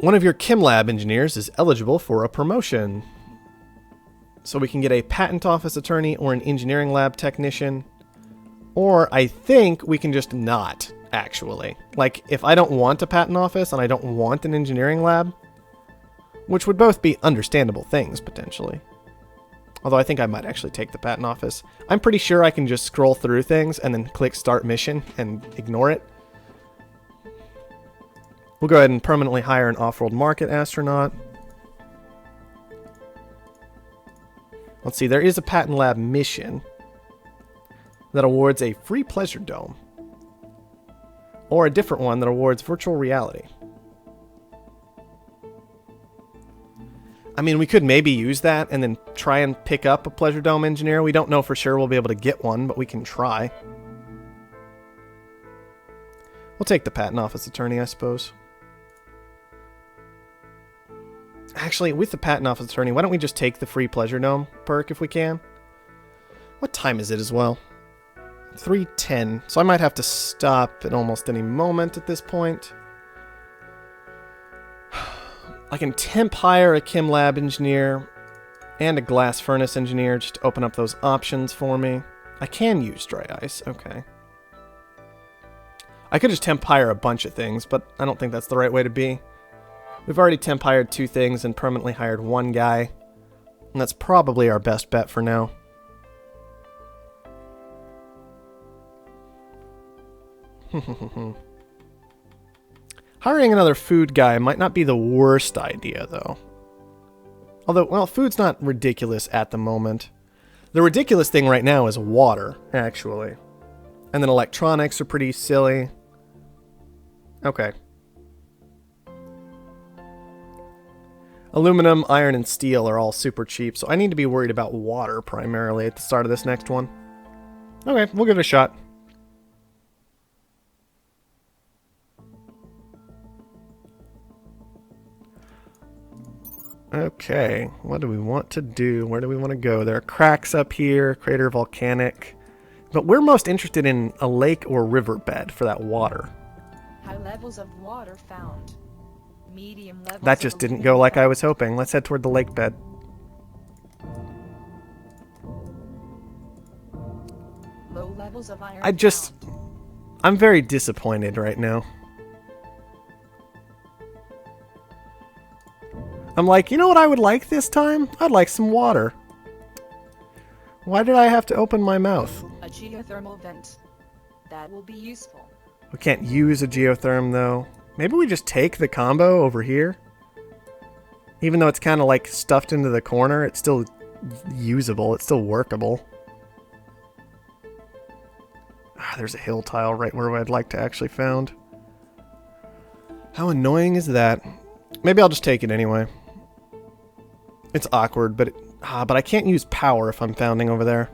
One of your chem lab engineers is eligible for a promotion. So we can get a patent office attorney or an engineering lab technician. Or I think we can just not, actually. Like, if I don't want a patent office and I don't want an engineering lab, which would both be understandable things, potentially. Although I think I might actually take the patent office. I'm pretty sure I can just scroll through things and then click start mission and ignore it. We'll go ahead and permanently hire an off-world market astronaut. Let's see, there is a patent lab mission that awards a free pleasure dome. Or a different one that awards virtual reality. I mean, we could maybe use that and then try and pick up a pleasure dome engineer. We don't know for sure we'll be able to get one, but we can try. We'll take the patent office attorney, I suppose. Actually, with the patent office attorney, why don't we just take the free pleasure dome perk if we can? What time is it as well? 3:10. So I might have to stop at almost any moment at this point. I can temp hire a chem lab engineer and a glass furnace engineer just to open up those options for me. I can use dry ice. Okay. I could just temp hire a bunch of things, but I don't think that's the right way to be. We've already temp hired 2 things and permanently hired 1 guy. And that's probably our best bet for now. Hiring another food guy might not be the worst idea, though. Although, well, food's not ridiculous at the moment. The ridiculous thing right now is water, actually. And then electronics are pretty silly. Okay. Aluminum, iron, and steel are all super cheap, so I need to be worried about water primarily at the start of this next one. Okay, we'll give it a shot. Okay, what do we want to do? Where do we want to go? There are cracks up here, crater volcanic. But we're most interested in a lake or riverbed for that water. High levels of water found. Medium levels. That just didn't go like I was hoping. Let's head toward the lake bed. Low levels of iron. I'm very disappointed right now. I'm like, you know what I would like this time? I'd like some water. Why did I have to open my mouth? A geothermal vent. That will be useful. We can't use a geotherm though. Maybe we just take the combo over here? Even though it's kind of like stuffed into the corner, it's still usable. It's still workable. Ah, there's a hill tile right where I'd like to actually found. How annoying is that? Maybe I'll just take it anyway. It's awkward, but I can't use power if I'm founding over there.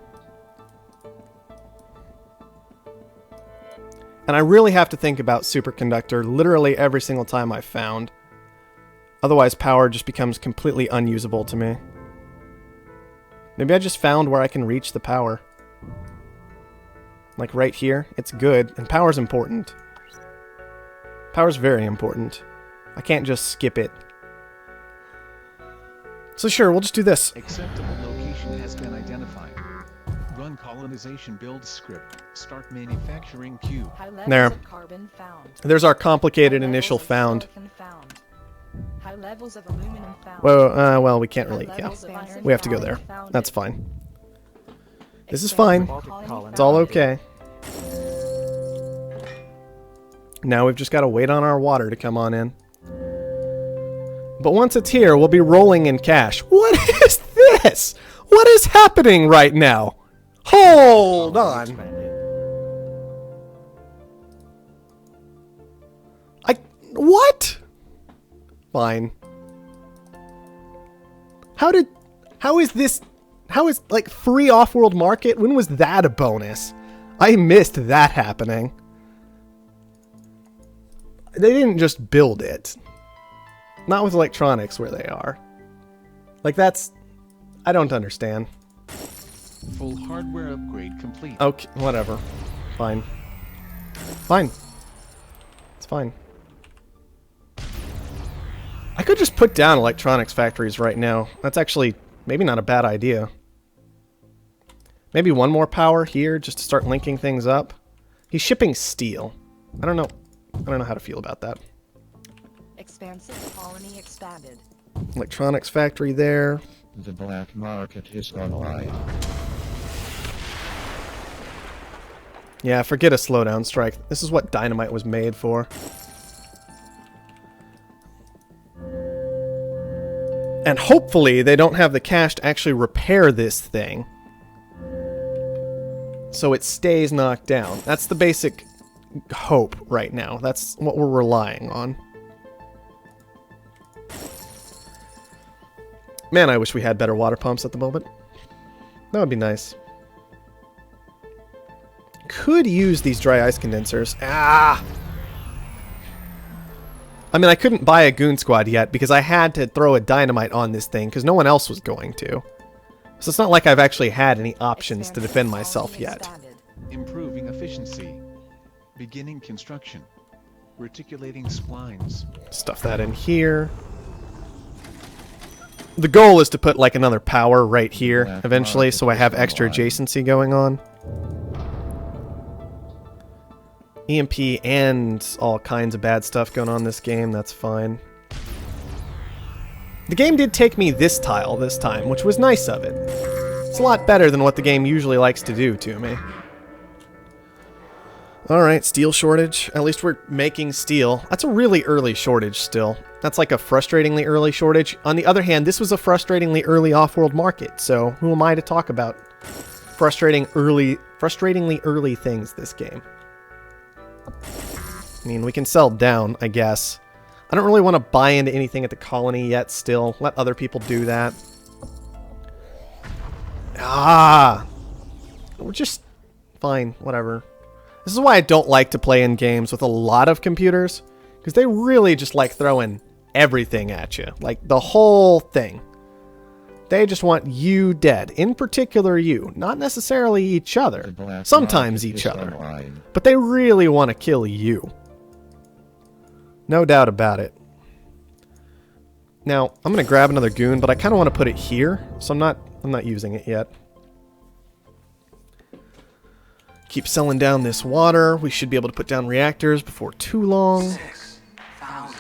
And I really have to think about superconductor literally every single time I found. Otherwise, power just becomes completely unusable to me. Maybe I just found where I can reach the power. Like right here, it's good, and power's important. Power's very important. I can't just skip it. So sure, we'll just do this. Acceptable location has been identified. Run colonization build script. Start manufacturing queue. High levels There. of carbon found. There's our complicated High initial levels of found. silicon found. High levels of aluminum found. Well, we can't really, High yeah. levels of iron We have to go there. found. That's fine. This is Expand fine. colony It's all found. okay. Now we've just got to wait on our water to come on in. But once it's here, we'll be rolling in cash. What is this? What is happening right now? Hold on. What? Fine. How is like free off-world market? When was that a bonus? I missed that happening. They didn't just build it. Not with electronics where they are. Like that's... I don't understand. Full hardware upgrade complete. Okay, whatever. Fine. Fine. It's fine. could just put down electronics factories right now. That's actually maybe not a bad idea. Maybe one more power here just to start linking things up. He's shipping steel. I don't know how to feel about that. Expansive colony expanded. Electronics factory there. The black market is online. Yeah, forget a slowdown strike. This is what dynamite was made for. And hopefully they don't have the cash to actually repair this thing, so it stays knocked down. That's the basic hope right now. That's what we're relying on. Man, I wish we had better water pumps at the moment. That would be nice. Could use these dry ice condensers. Ah! I mean, I couldn't buy a goon squad yet because I had to throw a dynamite on this thing because no one else was going to. So it's not like I've actually had any options to defend myself yet. Improving efficiency. Beginning construction. Reticulating splines. Stuff that in here. The goal is to put like another power right here eventually, so I have extra adjacency going on. EMP and all kinds of bad stuff going on in this game, that's fine. The game did take me this tile this time, which was nice of it. It's a lot better than what the game usually likes to do to me. Alright, steel shortage. At least we're making steel. That's a really early shortage still. That's like a frustratingly early shortage. On the other hand, this was a frustratingly early off-world market, so who am I to talk about frustratingly early things this game? I mean, we can sell down, I guess. I don't really want to buy into anything at the colony yet still. Let other people do that. Ah! We're just fine, whatever. This is why I don't like to play in games with a lot of computers, because they really just like throwing everything at you. Like, the whole thing. They just want you dead. In particular, you. Not necessarily each other. Sometimes each other. But they really want to kill you. No doubt about it. Now, I'm going to grab another goon, but I kind of want to put it here, so I'm not using it yet. Keep selling down this water. We should be able to put down reactors before too long.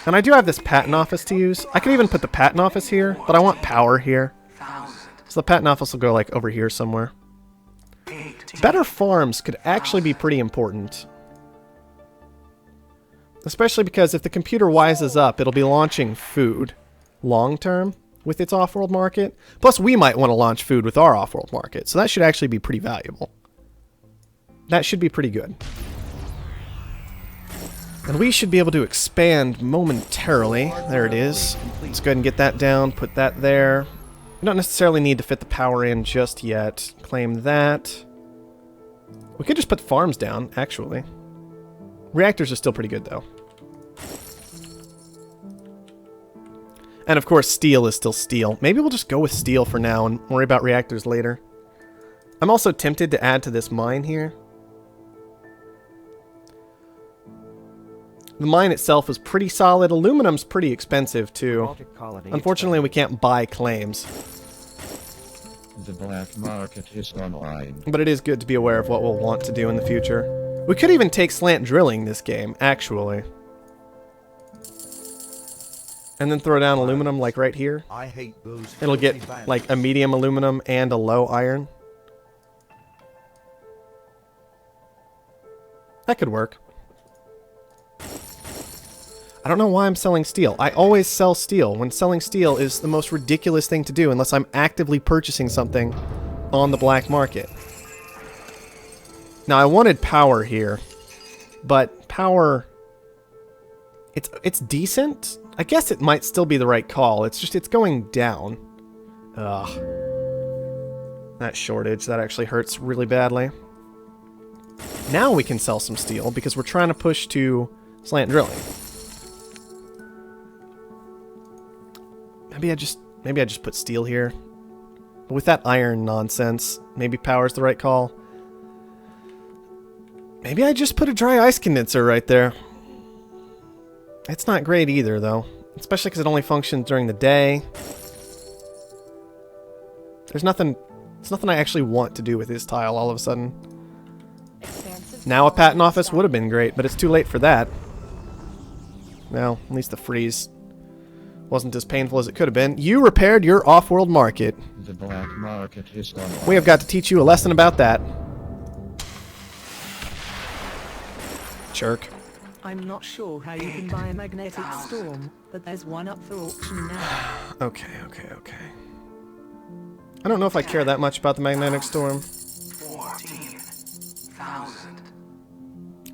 And I do have this patent office to use. I could even put the patent office here, but I want power here. So the patent office will go like over here somewhere. Better farms could actually be pretty important. Especially because if the computer wises up, it'll be launching food long term with its off-world market. Plus, we might want to launch food with our off-world market. So that should actually be pretty valuable. That should be pretty good. And we should be able to expand momentarily. There it is. Let's go ahead and get that down, put that there. We don't necessarily need to fit the power in just yet. Claim that. We could just put farms down, actually. Reactors are still pretty good, though. And of course, steel is still steel. Maybe we'll just go with steel for now and worry about reactors later. I'm also tempted to add to this mine here. The mine itself is pretty solid. Aluminum's pretty expensive, too. Unfortunately, we can't buy claims. The black market is online. But it is good to be aware of what we'll want to do in the future. We could even take slant drilling this game, actually. And then throw down aluminum, like right here. I hate those. It'll get, like, a medium aluminum and a low iron. That could work. I don't know why I'm selling steel. I always sell steel when selling steel is the most ridiculous thing to do unless I'm actively purchasing something on the black market. Now, I wanted power here, but power... It's decent. I guess it might still be the right call. It's just, it's going down. Ugh. That shortage, that actually hurts really badly. Now we can sell some steel because we're trying to push to slant drilling. Maybe I just put steel here. But with that iron nonsense, maybe power's the right call. Maybe I just put a dry ice condenser right there. It's not great either, though. Especially because it only functions during the day. There's nothing I actually want to do with this tile all of a sudden. Expansive Now a walls patent office stacked. would have been great, but it's too late for that. Well, at least the freeze wasn't as painful as it could have been. You repaired your Offworld market. The black market is online. We have got to teach you a lesson about that. Jerk. I'm not sure how you can buy a magnetic storm, but there's one up for auction now. Okay. I don't know if I care that much about the magnetic storm.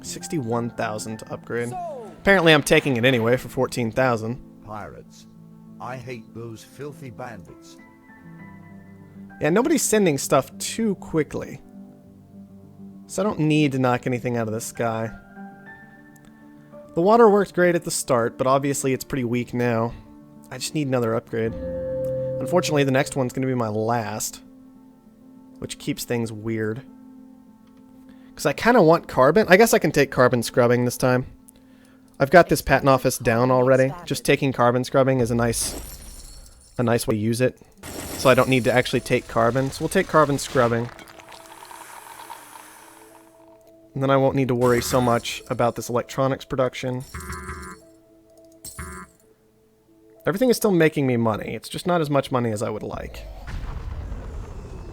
61,000 to upgrade. Apparently I'm taking it anyway for 14,000. Pirates. I hate those filthy bandits. Yeah, nobody's sending stuff too quickly. So I don't need to knock anything out of the sky. The water worked great at the start, but obviously it's pretty weak now. I just need another upgrade. Unfortunately, the next one's going to be my last, which keeps things weird. Because I kind of want carbon. I guess I can take carbon scrubbing this time. I've got this patent office down already. Just taking carbon scrubbing is a nice way to use it. So I don't need to actually take carbon. So we'll take carbon scrubbing. And then I won't need to worry so much about this electronics production. Everything is still making me money. It's just not as much money as I would like.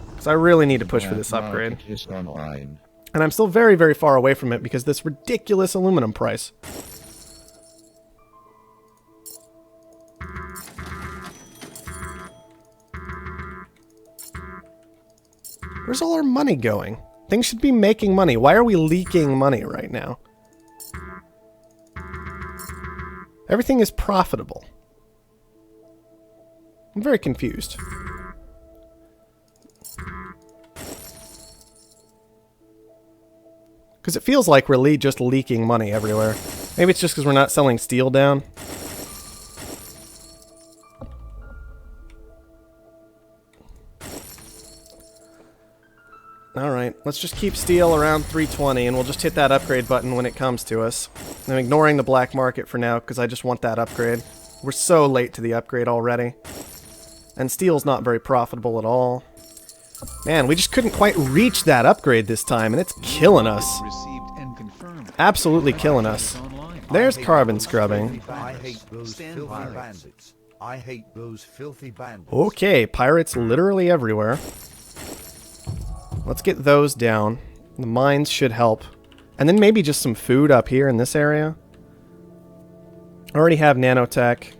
Because I really need to push for this upgrade. Black market is online. And I'm still very, very far away from it because this ridiculous aluminum price. Where's all our money going? Things should be making money. Why are we leaking money right now? Everything is profitable. I'm very confused. Because it feels like we're just leaking money everywhere. Maybe it's just because we're not selling steel down. Alright, let's just keep steel around 320 and we'll just hit that upgrade button when it comes to us. I'm ignoring the black market for now because I just want that upgrade. We're so late to the upgrade already. And steel's not very profitable at all. Man, we just couldn't quite reach that upgrade this time and it's killing us. Received and confirmed. Absolutely killing us. There's carbon scrubbing. I hate those filthy bandits. I hate those filthy bandits. Okay, pirates literally everywhere. Let's get those down. The mines should help. And then maybe just some food up here in this area. I already have nanotech.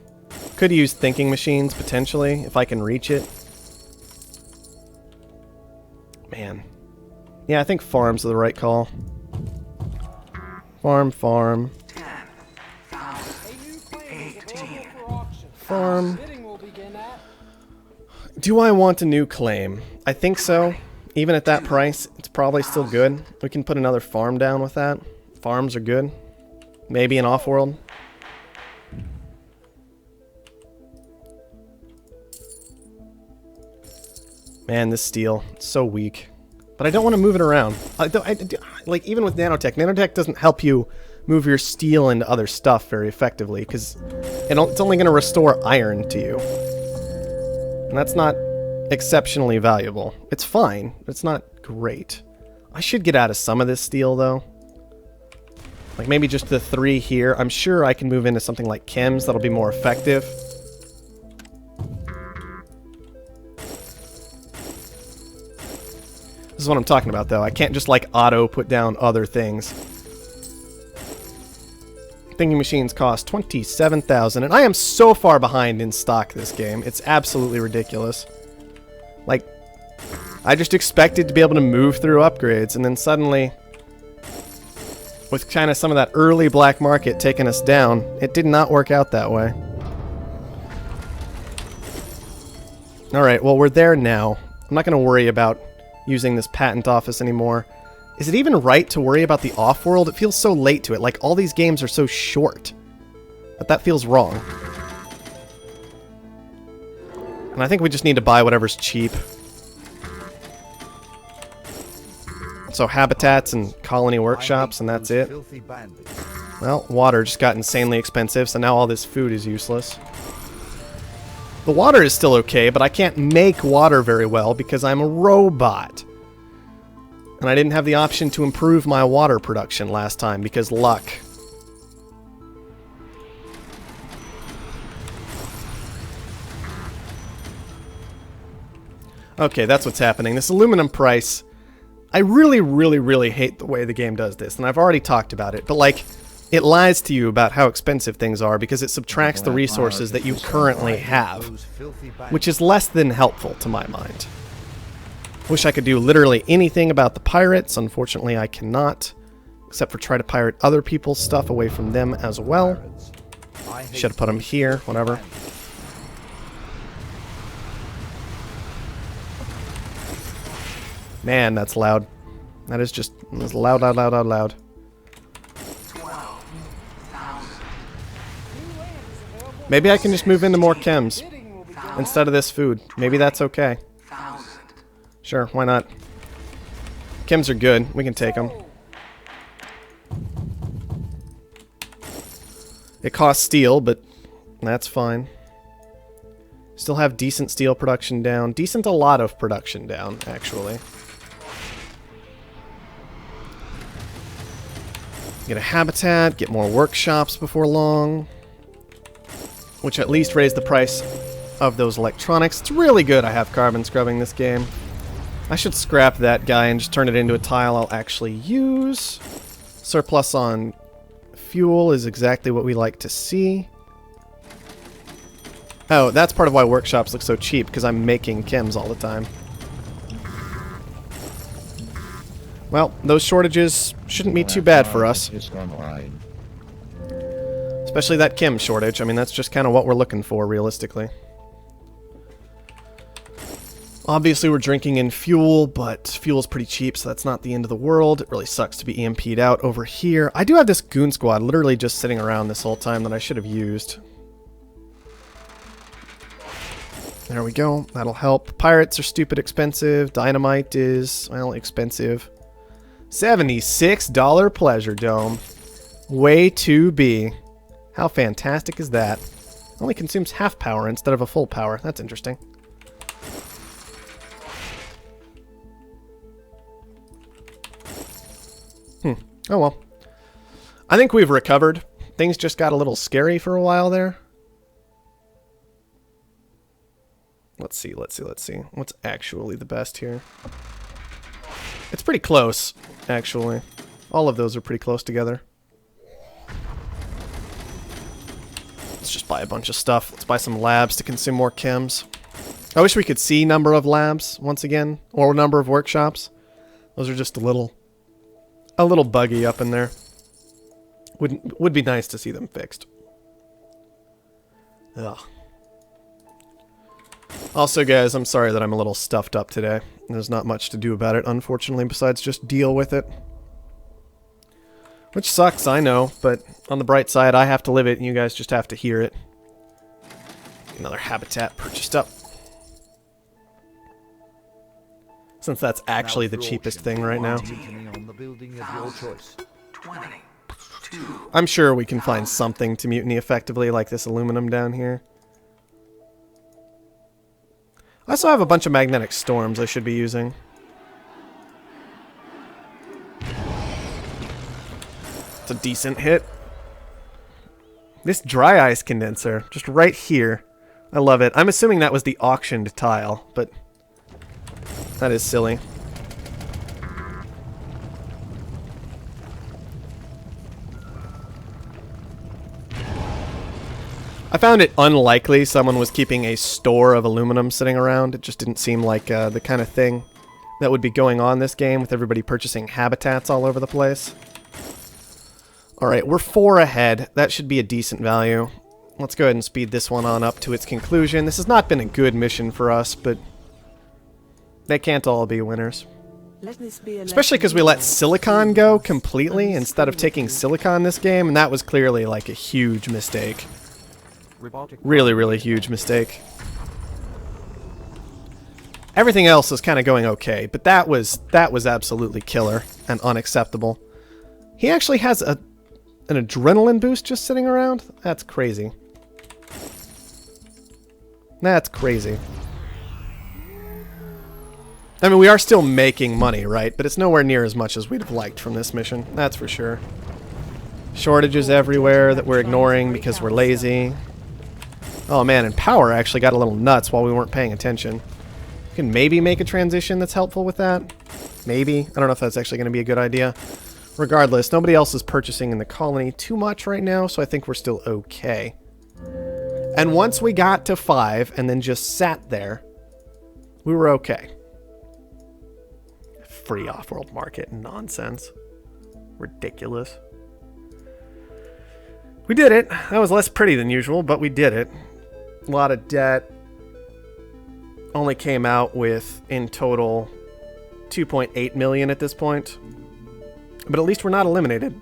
Could use thinking machines, potentially, if I can reach it. Man. Yeah, I think farms are the right call. Farm. Farm. Do I want a new claim? I think so. Even at that price, it's probably still good. We can put another farm down with that. Farms are good. Maybe an Offworld. Man, this steel, it's so weak. But I don't want to move it around. Like, even with nanotech, nanotech doesn't help you move your steel into other stuff very effectively, because it's only going to restore iron to you. And that's not exceptionally valuable. It's fine, but it's not great. I should get out of some of this steel, though. Like, maybe just the 3 here. I'm sure I can move into something like chems that'll be more effective. This is what I'm talking about, though. I can't just, like, auto put down other things. Thinking machines cost 27,000, and I am so far behind in stock this game. It's absolutely ridiculous. Like, I just expected to be able to move through upgrades, and then suddenly, with kind of some of that early black market taking us down, it did not work out that way. Alright, well, we're there now. I'm not going to worry about using this patent office anymore. Is it even right to worry about the Offworld? It feels so late to it. Like, all these games are so short. But that feels wrong. And I think we just need to buy whatever's cheap. So habitats and colony workshops, and that's it. Filthy bandits. Well, water just got insanely expensive, so now all this food is useless. The water is still okay, but I can't make water very well because I'm a robot. And I didn't have the option to improve my water production last time because luck. Okay, that's what's happening. This aluminum price, I really hate the way the game does this, and I've already talked about it, but like, it lies to you about how expensive things are because it subtracts the resources that you currently have, which is less than helpful to my mind. Wish I could do literally anything about the pirates. Unfortunately, I cannot, except for try to pirate other people's stuff away from them as well. Should have put them here, whatever. Man, that's loud. That is just that's loud, loud, loud, loud, loud. Maybe I can just move into more chems instead of this food. Maybe that's okay. Sure, why not? Chems are good. We can take them. It costs steel, but that's fine. Still have decent steel production down. Decent a lot of production down, actually. Get a habitat, get more workshops before long. Which at least raise the price of those electronics. It's really good I have carbon scrubbing this game. I should scrap that guy and just turn it into a tile I'll actually use. Surplus on fuel is exactly what we like to see. Oh, that's part of why workshops look so cheap, because I'm making chems all the time. Well, those shortages shouldn't be too bad for us. Especially that chem shortage. I mean, that's just kind of what we're looking for, realistically. Obviously, we're drinking in fuel, but fuel's pretty cheap, so that's not the end of the world. It really sucks to be EMP'd out over here. I do have this goon squad literally just sitting around this whole time that I should have used. There we go. That'll help. Pirates are stupid expensive. Dynamite is, well, expensive. $76 Pleasure Dome. Way to be. How fantastic is that? Only consumes half power instead of a full power. That's interesting. Oh well. I think we've recovered. Things just got a little scary for a while there. Let's see. What's actually the best here? It's pretty close, actually. All of those are pretty close together. Let's just buy a bunch of stuff. Let's buy some labs to consume more chems. I wish we could see number of labs once again, or number of workshops. Those are just a little buggy up in there. Would be nice to see them fixed. Ugh. Also, guys, I'm sorry that I'm a little stuffed up today. There's not much to do about it, unfortunately, besides just deal with it. Which sucks, I know, but on the bright side, I have to live it, and you guys just have to hear it. Another habitat purchased up. Since that's actually the cheapest thing right now. I'm sure we can find something to mutiny effectively, like this aluminum down here. I also have a bunch of magnetic storms I should be using. It's a decent hit. This dry ice condenser, just right here. I love it. I'm assuming that was the auctioned tile, but that is silly. I found it unlikely someone was keeping a store of aluminum sitting around. It just didn't seem like the kind of thing that would be going on this game with everybody purchasing habitats all over the place. Alright, we're 4 ahead. That should be a decent value. Let's go ahead and speed this one on up to its conclusion. This has not been a good mission for us, but they can't all be winners. Especially because we let silicon go completely instead of taking silicon this game, and that was clearly like a huge mistake. Really huge mistake. Everything else is kind of going okay, but that was absolutely killer and unacceptable. He actually has an adrenaline boost just sitting around? That's crazy. That's crazy. I mean, we are still making money, right? But it's nowhere near as much as we'd have liked from this mission. That's for sure. Shortages everywhere that we're ignoring because we're lazy. Oh man, and power actually got a little nuts while we weren't paying attention. You can maybe make a transition that's helpful with that. Maybe. I don't know if that's actually going to be a good idea. Regardless, nobody else is purchasing in the colony too much right now, so I think we're still okay. And once we got to 5 and then just sat there, we were okay. Free off-world market nonsense. Ridiculous. We did it. That was less pretty than usual, but we did it. A lot of debt. Only came out with, in total, 2.8 million at this point. But at least we're not eliminated.